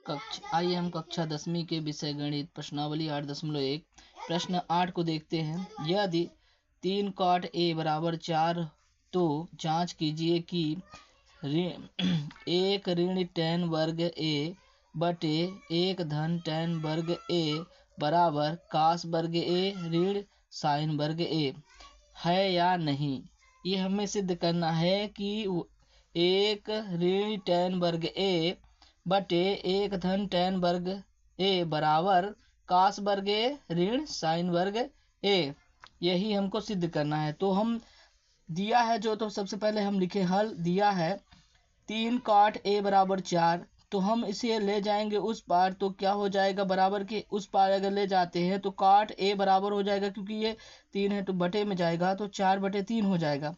आइए हम कक्षा 10वीं के विषय गणित प्रश्नावली 8.1 प्रश्न 8 को देखते हैं। यदि 3 cot a बराबर 4 तो जांच कीजिए कि एक ऋण tan वर्ग a बटे एक धन tan वर्ग a बराबर cos वर्ग a ऋण sin वर्ग a है या नहीं। ये हमें सिद्ध करना है कि एक ऋण tan वर्ग a बटे एक धन tan वर्ग a बराबर cos वर्ग a ऋण sin वर्ग a, यही हमको सिद्ध करना है। तो हम दिया है जो, तो सबसे पहले हम लिखे हल। दिया है 3 cot a बराबर 4, तो हम इसे ले जाएंगे उस पार, तो क्या हो जाएगा, बराबर के उस पार अगर ले जाते हैं तो cot a बराबर हो जाएगा, क्योंकि ये 3 है तो बटे में जाएगा तो 4 बटे 3 हो जाएगा।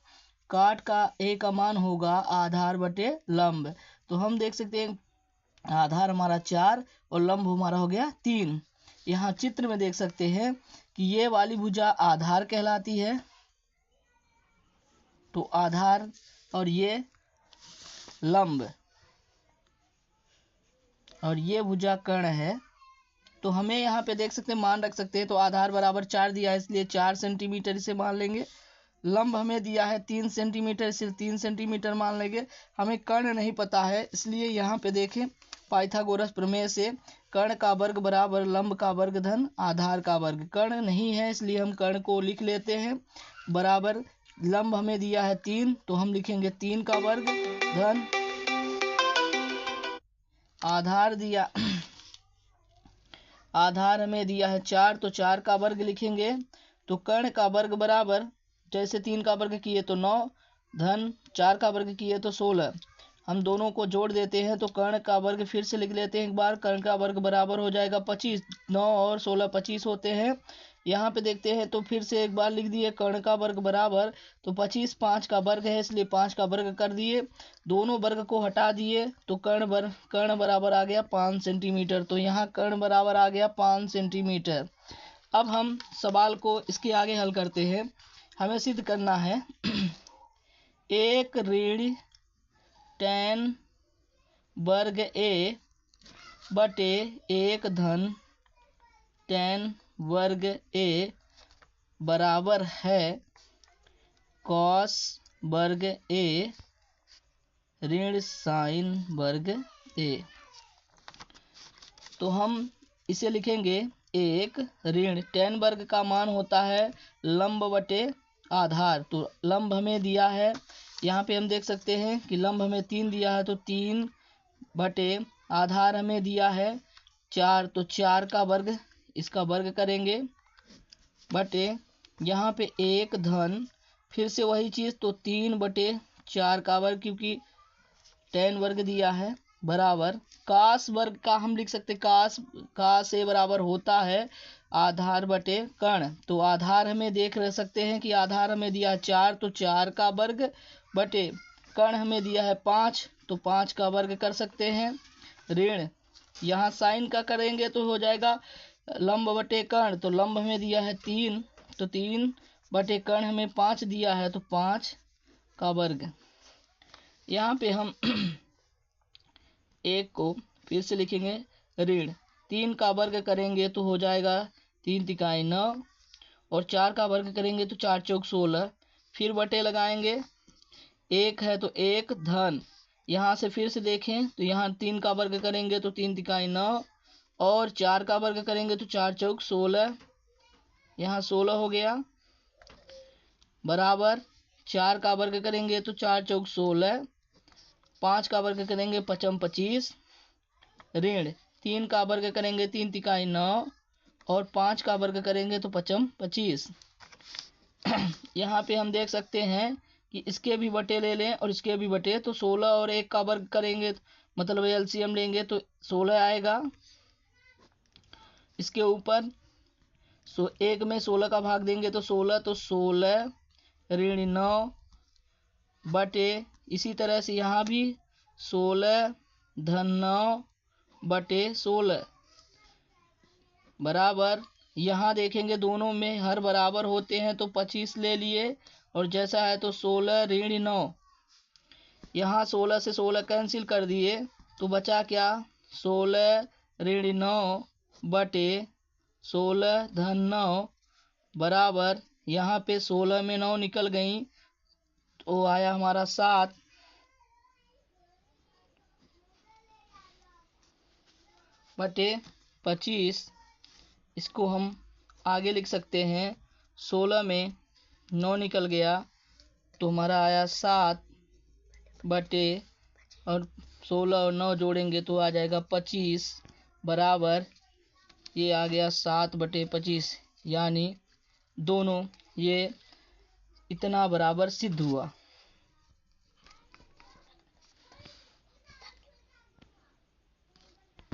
cot का a का मान होगा आधार बटे लंब, तो हम देख सकते हैं आधार हमारा 4 और लंब हमारा हो गया 3। यहाँ चित्र में देख सकते हैं कि ये वाली भुजा आधार कहलाती है, तो आधार, और ये लंब, और ये भुजा कर्ण है। तो हमें यहाँ पे देख सकते हैं मान रख सकते हैं, तो आधार बराबर 4 दिया है इसलिए 4 सेंटीमीटर इसे मान लेंगे। लंब हमें दिया है 3 सेंटीमीटर, इसलिए 3 सेंटीमीटर मान लेंगे। हमें कर्ण नहीं पता है, इसलिए यहाँ पे देखें पाइथागोरस प्रमेय से कर्ण का वर्ग बराबर लंब का वर्ग धन आधार का वर्ग। कर्ण नहीं है इसलिए हम कर्ण को लिख लेते हैं बराबर, लंब हमें दिया है 3 तो हम लिखेंगे 3 का वर्ग धन आधार दिया आधार हमें दिया है 4 तो 4 का वर्ग लिखेंगे। तो कर्ण का वर्ग बराबर, जैसे 3 का वर्ग किए तो 9 धन 4 का वर्ग किए तो 16, हम दोनों को जोड़ देते हैं तो कर्ण का वर्ग फिर से लिख लेते हैं एक बार। कर्ण का वर्ग बराबर हो जाएगा 25, 9 और 16 25 होते हैं। यहाँ पे देखते हैं तो फिर से एक बार लिख दिए कर्ण का वर्ग बराबर, तो 25 5 का वर्ग है इसलिए 5 का वर्ग कर दिए, दोनों वर्ग को हटा दिए तो कर्ण बराबर आ गया 5 सेंटीमीटर। तो यहाँ कर्ण बराबर आ गया 5 सेंटीमीटर। अब हम सवाल को इसके आगे हल करते हैं। हमें सिद्ध करना है एक ऋण tan वर्ग a बटे एक धन tan वर्ग a बराबर है cos वर्ग a ऋण sin वर्ग a। तो हम इसे लिखेंगे एक ऋण tan वर्ग का मान होता है लंब बटे आधार, तो लंब हमें दिया है, यहाँ पे हम देख सकते हैं कि लंब हमें 3 दिया है तो 3 बटे आधार हमें दिया है 4, तो 4 का वर्ग, इसका वर्ग करेंगे बटे यहाँ पे एक धन, फिर से वही चीज़, तो 3 बटे 4 का वर्ग, क्योंकि tan वर्ग दिया है बराबर cos वर्ग का हम लिख सकते cos a बराबर होता है आधार बटे कर्ण। तो आधार हमें देख रह सकते हैं कि आधार हमें दिया 4 तो 4 का वर्ग बटे कर्ण हमें दिया है 5 तो 5 का वर्ग कर सकते हैं। ऋण यहाँ साइन का करेंगे तो हो जाएगा लंब बटे कर्ण, तो लंब हमें दिया है 3 तो 3 बटे कर्ण हमें 5 दिया है तो 5 का वर्ग। यहाँ पे हम एक को फिर से लिखेंगे ऋण 3 का वर्ग करेंगे तो हो जाएगा 3 तिकाई 9 और 4 का वर्ग करेंगे तो 4 चौक 16, फिर बटे लगाएंगे, एक है तो एक धन, यहाँ से फिर से देखें तो यहाँ 3 का वर्ग करेंगे तो 3 तिकाई 9 और 4 का वर्ग करेंगे तो 4 चौक 16, यहाँ 16 हो गया बराबर 4 का वर्ग करेंगे तो 4 चौक 16, 5 का वर्ग करेंगे 5 25, ऋण 3 का वर्ग करेंगे 3 तिकाई 9 और 5 का वर्ग करेंगे तो 5 25। यहाँ पे हम देख सकते हैं कि इसके भी बटे ले लें और इसके भी बटे, तो 16 और 1 का वर्ग करेंगे मतलब एलसीएम लेंगे तो 16 आएगा इसके ऊपर, 1 में 16 का भाग देंगे तो 16, तो 16 ऋण 9 बटे, इसी तरह से यहाँ भी 16 धन 9 बटे 16 बराबर, यहाँ देखेंगे दोनों में हर बराबर होते हैं तो 25 ले लिए और जैसा है तो 16 ऋण 9, यहाँ 16 से 16 कैंसिल कर दिए तो बचा क्या 16 ऋण 9 बटे 16 धन 9 बराबर, यहाँ पे 16 में 9 निकल गई तो आया हमारा 7 बटे 25। इसको हम आगे लिख सकते हैं, 16 में 9 निकल गया तो हमारा आया 7 बटे, और 16 और 9 जोड़ेंगे तो आ जाएगा 25 बराबर, ये आ गया 7 बटे 25, यानी दोनों ये इतना बराबर सिद्ध हुआ।